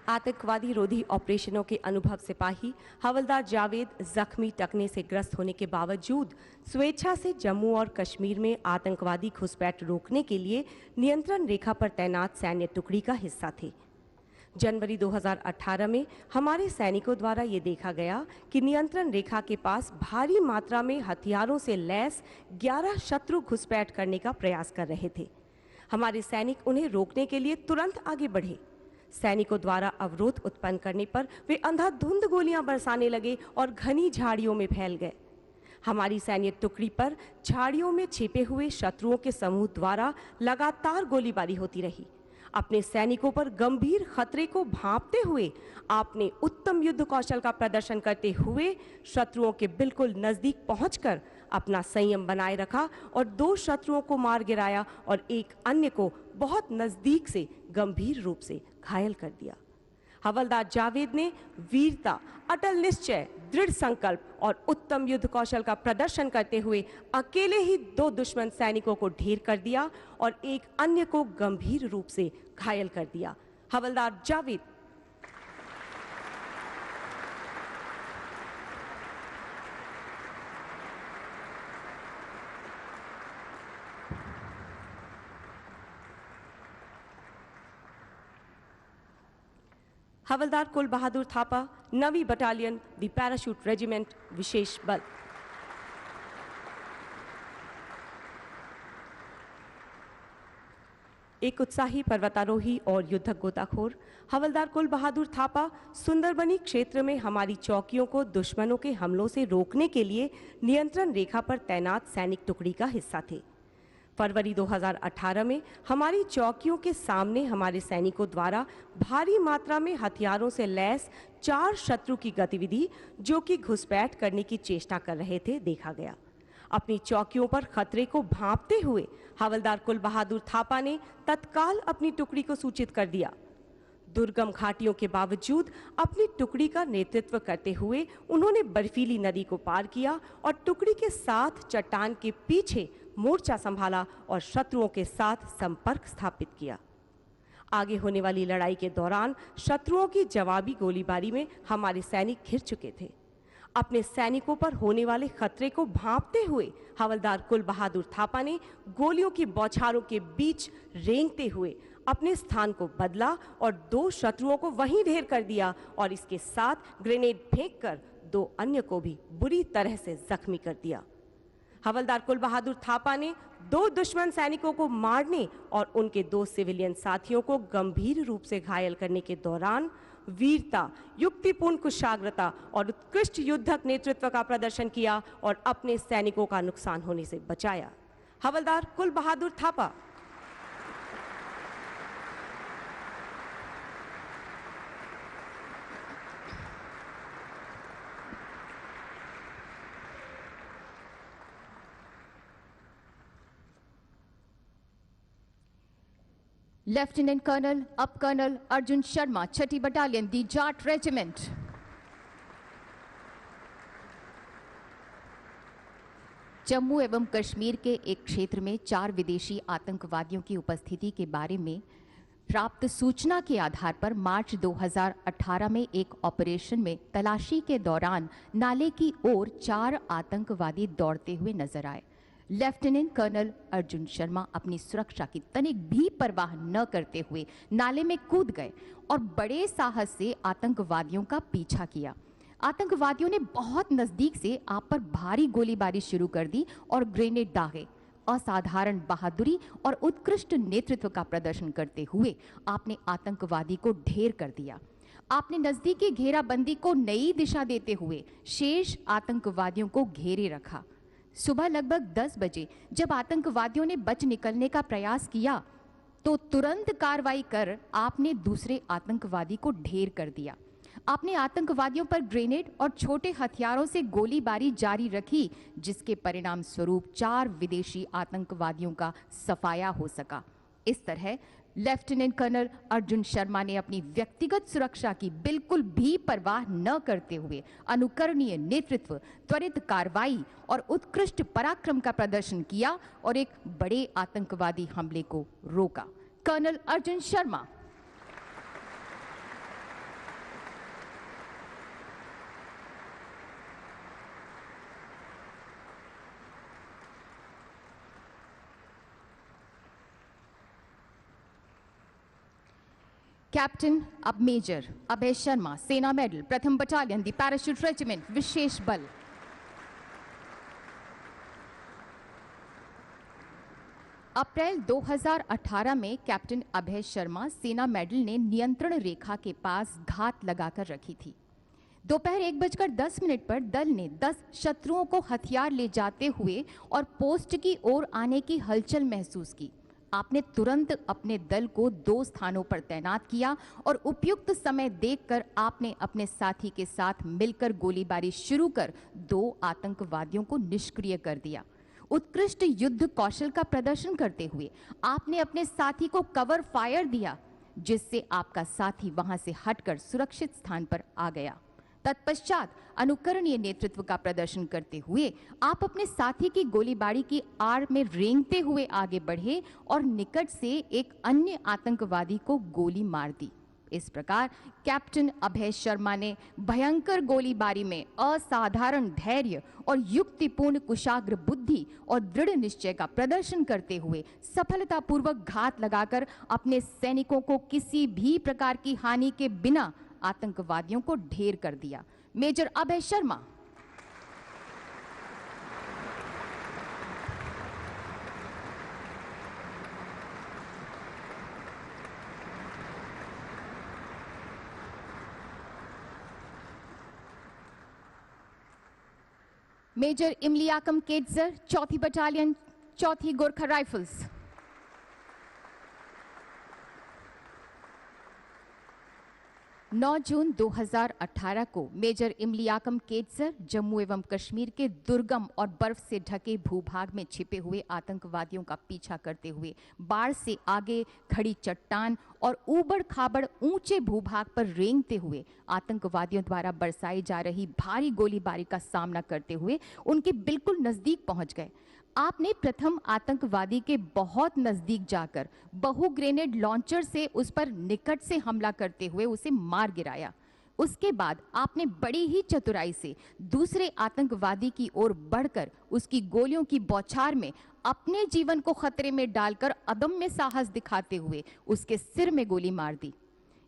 D: आतंकवादी रोधी ऑपरेशनों के अनुभव सिपाही हवलदार जावेद जख्मी टकने से ग्रस्त होने के बावजूद स्वेच्छा से जम्मू और कश्मीर में आतंकवादी घुसपैठ रोकने के लिए नियंत्रण रेखा पर तैनात सैन्य टुकड़ी का हिस्सा थे। जनवरी 2018 में हमारे सैनिकों द्वारा ये देखा गया कि नियंत्रण रेखा के पास भारी मात्रा में हथियारों से लैस 11 शत्रु घुसपैठ करने का प्रयास कर रहे थे। हमारे सैनिक उन्हें रोकने के लिए तुरंत आगे बढ़े। सैनिकों द्वारा अवरोध उत्पन्न करने पर वे अंधाधुंध गोलियां बरसाने लगे और घनी झाड़ियों में फैल गए। हमारी सैन्य टुकड़ी पर झाड़ियों में छिपे हुए शत्रुओं के समूह द्वारा लगातार गोलीबारी होती रही। अपने सैनिकों पर गंभीर खतरे को भांपते हुए आपने उत्तम युद्ध कौशल का प्रदर्शन करते हुए शत्रुओं के बिल्कुल नजदीक पहुंचकर अपना संयम बनाए रखा और 2 शत्रुओं को मार गिराया और एक अन्य को बहुत नजदीक से गंभीर रूप से घायल कर दिया। हवलदार जावेद ने वीरता, अटल निश्चय, दृढ़ संकल्प और उत्तम युद्ध कौशल का प्रदर्शन करते हुए अकेले ही 2 दुश्मन सैनिकों को ढेर कर दिया और एक अन्य को गंभीर रूप से घायल कर दिया। हवलदार जावेद। हवलदार कुल बहादुर थापा, 9वीं बटालियन, द पैराशूट रेजिमेंट, विशेष बल। एक उत्साही पर्वतारोही और युद्धक गोताखोर हवलदार कुल बहादुर थापा सुंदरबनी क्षेत्र में हमारी चौकियों को दुश्मनों के हमलों से रोकने के लिए नियंत्रण रेखा पर तैनात सैनिक टुकड़ी का हिस्सा थे। फरवरी 2018 में हमारी चौकियों के सामने हमारे सैनिकों द्वारा भारी मात्रा में हथियारों से लैस 4 शत्रु की गतिविधि, जो कि घुसपैठ करने की चेष्टा कर रहे थे, देखा गया। अपनी चौकियों पर खतरे को भांपते हुए हवलदार कुल बहादुर थापा ने तत्काल अपनी टुकड़ी को सूचित कर दिया। दुर्गम घाटियों के बावजूद अपनी टुकड़ी का नेतृत्व करते हुए उन्होंने बर्फीली नदी को पार किया और टुकड़ी के साथ चट्टान के पीछे मोर्चा संभाला और शत्रुओं के साथ संपर्क स्थापित किया। आगे होने वाली लड़ाई के दौरान शत्रुओं की जवाबी गोलीबारी में हमारे सैनिक घिर चुके थे। अपने सैनिकों पर होने वाले खतरे को भांपते हुए हवलदार कुल बहादुर थापा ने गोलियों की बौछारों के बीच रेंगते हुए अपने स्थान को बदला और 2 शत्रुओं को वहीं ढेर कर दिया और इसके साथ ग्रेनेड फेंककर 2 अन्य को भी बुरी तरह से जख्मी कर दिया। हवलदार कुल बहादुर थापा ने 2 दुश्मन सैनिकों को मारने और उनके 2 सिविलियन साथियों को गंभीर रूप से घायल करने के दौरान वीरता, युक्तिपूर्ण कुशाग्रता और उत्कृष्ट युद्धक नेतृत्व का प्रदर्शन किया और अपने सैनिकों का नुकसान होने से बचाया। हवलदार कुल बहादुर थापा।
C: लेफ्टिनेंट कर्नल अब कर्नल अर्जुन शर्मा, 6ठी बटालियन, दी जाट रेजिमेंट। जम्मू एवं कश्मीर के एक क्षेत्र में 4 विदेशी आतंकवादियों की उपस्थिति के बारे में प्राप्त सूचना के आधार पर मार्च 2018 में एक ऑपरेशन में तलाशी के दौरान नाले की ओर 4 आतंकवादी दौड़ते हुए नजर आए। लेफ्टिनेंट कर्नल अर्जुन शर्मा अपनी सुरक्षा की तनिक भी परवाह न करते हुए नाले में कूद गए और बड़े साहस से आतंकवादियों का पीछा किया। आतंकवादियों ने बहुत नजदीक से आप पर भारी गोलीबारी शुरू कर दी और ग्रेनेड दागे। असाधारण बहादुरी और उत्कृष्ट नेतृत्व का प्रदर्शन करते हुए आपने आतंकवादी को ढेर कर दिया। आपने नजदीकी घेराबंदी को नई दिशा देते हुए शेष आतंकवादियों को घेरे रखा। सुबह लगभग 10 बजे जब आतंकवादियों ने बच निकलने का प्रयास किया तो तुरंत कार्रवाई कर आपने दूसरे आतंकवादी को ढेर कर दिया। आपने आतंकवादियों पर ग्रेनेड और छोटे हथियारों से गोलीबारी जारी रखी, जिसके परिणाम स्वरूप 4 विदेशी आतंकवादियों का सफाया हो सका। इस तरह लेफ्टिनेंट कर्नल अर्जुन शर्मा ने अपनी व्यक्तिगत सुरक्षा की बिल्कुल भी परवाह न करते हुए अनुकरणीय नेतृत्व, त्वरित कार्रवाई और उत्कृष्ट पराक्रम का प्रदर्शन किया और एक बड़े आतंकवादी हमले को रोका। कर्नल अर्जुन शर्मा। कैप्टन अब मेजर अभय शर्मा, सेना मेडल, प्रथम बटालियन, द पैराशूट रेजिमेंट, विशेष बल। अप्रैल 2018 में कैप्टन अभय शर्मा सेना मेडल ने नियंत्रण रेखा के पास घात लगाकर रखी थी। दोपहर 1:10 पर दल ने 10 शत्रुओं को हथियार ले जाते हुए और पोस्ट की ओर आने की हलचल महसूस की। आपने तुरंत अपने दल को 2 स्थानों पर तैनात किया और उपयुक्त समय देखकर आपने अपने साथी के साथ मिलकर गोलीबारी शुरू कर 2 आतंकवादियों को निष्क्रिय कर दिया। उत्कृष्ट युद्ध कौशल का प्रदर्शन करते हुए आपने अपने साथी को कवर फायर दिया, जिससे आपका साथी वहां से हटकर सुरक्षित स्थान पर आ गया। तत्पश्चात अनुकरणीय नेतृत्व का प्रदर्शन करते हुए आप अपने साथी की गोलीबारी की आड़ में रेंगते हुए आगे बढ़े और निकट से एक अन्य आतंकवादी को गोली मार दी। इस प्रकार कैप्टन अभय शर्मा ने भयंकर गोलीबारी में असाधारण धैर्य और युक्तिपूर्ण कुशाग्र बुद्धि और दृढ़ निश्चय का प्रदर्शन करते हुए सफलतापूर्वक घात लगाकर अपने सैनिकों को किसी भी प्रकार की हानि के बिना आतंकवादियों को ढेर कर दिया। मेजर अभय शर्मा। मेजर इमलियाकम केटजर, 4थी बटालियन, 4थी गोरखा राइफल्स। नौ जून 2018 को मेजर इमलियाकम केटजर जम्मू एवं कश्मीर के दुर्गम और बर्फ से ढके भूभाग में छिपे हुए आतंकवादियों का पीछा करते हुए बाढ़ से आगे खड़ी चट्टान और ऊबड़ खाबड़ ऊंचे भूभाग पर रेंगते हुए आतंकवादियों द्वारा बरसाई जा रही भारी गोलीबारी का सामना करते हुए उनके बिल्कुल नजदीक पहुंच गए। आपने प्रथम आतंकवादी के बहुत नजदीक जाकर बहु ग्रेनेड लॉन्चर से उस पर निकट से हमला करते हुए उसे मार गिराया। उसके बाद आपने बड़ी ही चतुराई से दूसरे आतंकवादी की ओर बढ़कर उसकी गोलियों की बौछार में अपने जीवन को खतरे में डालकर अदम्य साहस दिखाते हुए उसके सिर में गोली मार दी।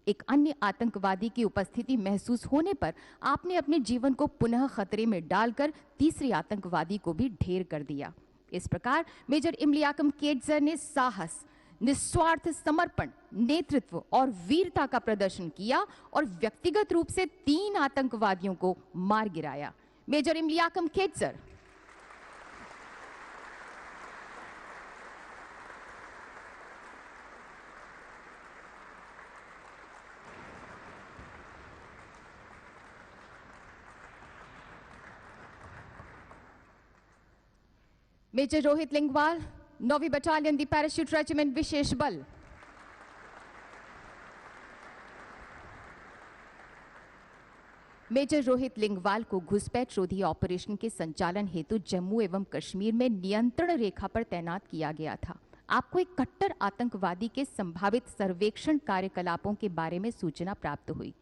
C: एक अन्य आतंकवादी की उपस्थिति महसूस होने पर आपने अपने जीवन को पुनः खतरे में डालकर तीसरे आतंकवादी को भी ढेर कर दिया। इस प्रकार मेजर इमलियाकम केटजर ने साहस, निस्वार्थ समर्पण, नेतृत्व और वीरता का प्रदर्शन किया और व्यक्तिगत रूप से 3 आतंकवादियों को मार गिराया। मेजर इमलियाकम केटजर। मेजर रोहित लिंगवाल, 9वीं बटालियन, द पैराशूट रेजिमेंट, विशेष बल। मेजर रोहित लिंगवाल को घुसपैठ रोधी ऑपरेशन के संचालन हेतु जम्मू एवं कश्मीर में नियंत्रण रेखा पर तैनात किया गया था। आपको एक कट्टर आतंकवादी के संभावित सर्वेक्षण कार्यकलापों के बारे में सूचना प्राप्त हुई।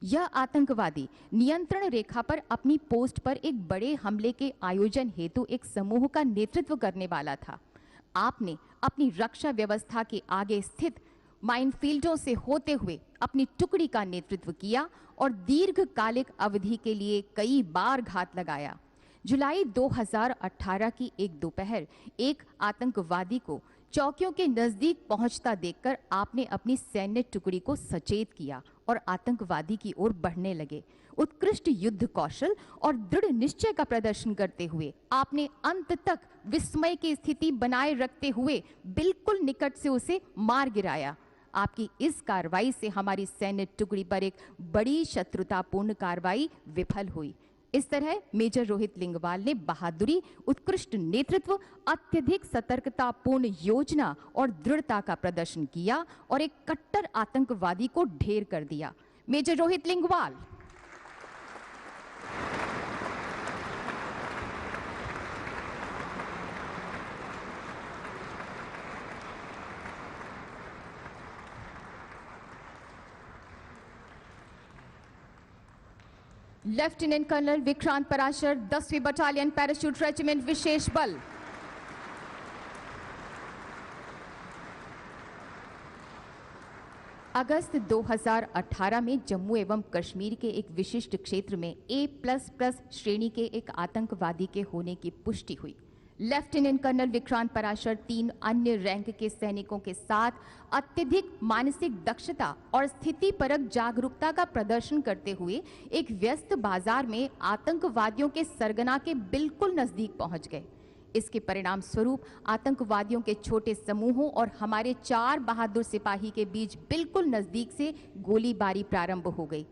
C: यह आतंकवादी नियंत्रण रेखा पर अपनी पोस्ट पर एक बड़े हमले के आयोजन हेतु एक समूह का नेतृत्व करने वाला था। आपने अपनी रक्षा व्यवस्था के आगे स्थित माइनफील्डों से होते हुए अपनी टुकड़ी का नेतृत्व किया और दीर्घकालिक अवधि के लिए कई बार घात लगाया। जुलाई 2018 की एक दोपहर एक आतंकवादी को चौकियों के नजदीक पहुंचता देखकर आपने अपनी सैन्य टुकड़ी को सचेत किया और आतंकवादी की ओर बढ़ने लगे। उत्कृष्ट युद्ध कौशल और दृढ़ निश्चय का प्रदर्शन करते हुए आपने अंत तक विस्मय की स्थिति बनाए रखते हुए बिल्कुल निकट से उसे मार गिराया। आपकी इस कार्रवाई से हमारी सैन्य टुकड़ी पर एक बड़ी शत्रुतापूर्ण कार्रवाई विफल हुई। इस तरह मेजर रोहित लिंगवाल ने बहादुरी, उत्कृष्ट नेतृत्व, अत्यधिक सतर्कतापूर्ण योजना और दृढ़ता का प्रदर्शन किया और एक कट्टर आतंकवादी को ढेर कर दिया। Major Rohit Lingwal. Lieutenant colonel Vikrant Parashar, 10वीं बटालियन पैराशूट रेजिमेंट विशेष बल। अगस्त 2018 में जम्मू एवं कश्मीर के एक विशिष्ट क्षेत्र में A++ श्रेणी के एक आतंकवादी के होने की पुष्टि हुई। लेफ्टिनेंट कर्नल विक्रांत पराशर 3 अन्य रैंक के सैनिकों के साथ अत्यधिक मानसिक दक्षता और स्थितिपरक जागरूकता का प्रदर्शन करते हुए एक व्यस्त बाजार में आतंकवादियों के सरगना के बिल्कुल नजदीक पहुंच गए। इसके परिणाम स्वरूप आतंकवादियों के छोटे समूहों और हमारे 4 बहादुर सिपाही के बीच बिल्कुल नजदीक से गोलीबारी प्रारंभ हो गई।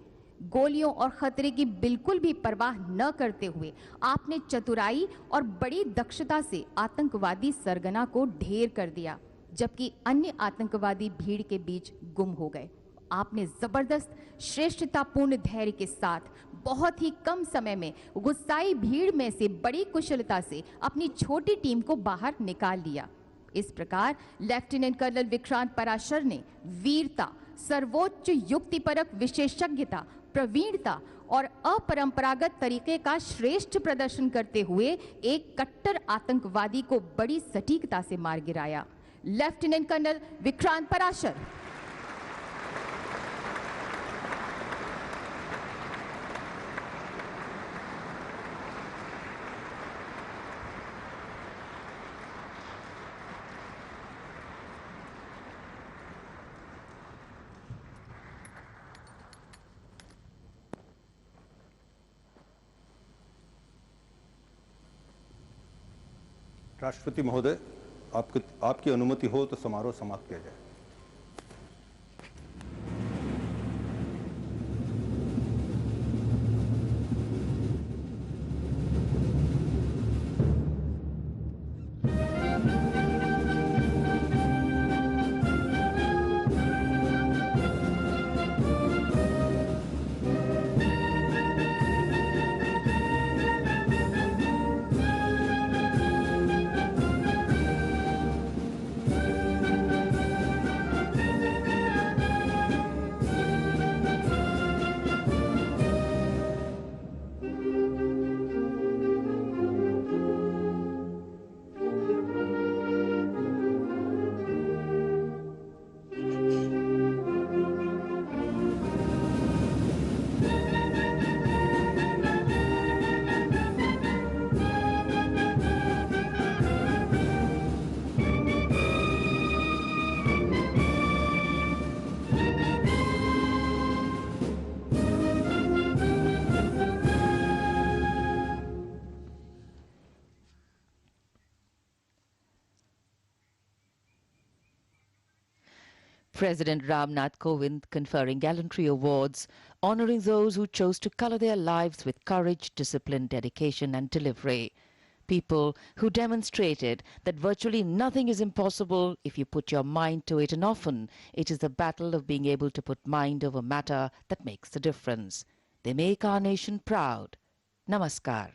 C: गोलियों और खतरे की बिल्कुल भी परवाह न करते हुए आपने चतुराई और बड़ी दक्षता से आतंकवादी सरगना को ढेर कर दिया, जबकि अन्य आतंकवादी भीड़ के बीच गुम हो गए। आपने जबरदस्त श्रेष्ठतापूर्ण धैर्य के साथ बहुत ही कम समय में गुस्साई भीड़ में से बड़ी कुशलता से अपनी छोटी टीम को बाहर निकाल लिया। इस प्रकार लेफ्टिनेंट कर्नल विक्रांत पराशर ने वीरता, सर्वोच्च युक्तिपरक विशेषज्ञता, प्रवीणता और अपरंपरागत तरीके का श्रेष्ठ प्रदर्शन करते हुए एक कट्टर आतंकवादी को बड़ी सटीकता से मार गिराया। Lieutenant colonel Vikrant Parashar.
B: राष्ट्रपति महोदय, आपकी अनुमति हो तो समारोह समाप्त किया जाए।
A: President Ramnath Kovind conferring gallantry awards, honoring those who chose to color their lives with courage, discipline, dedication and delivery. People who demonstrated that virtually nothing is impossible if you put your mind to it, and often it is the battle of being able to put mind over matter that makes the difference. They make our nation proud. Namaskar.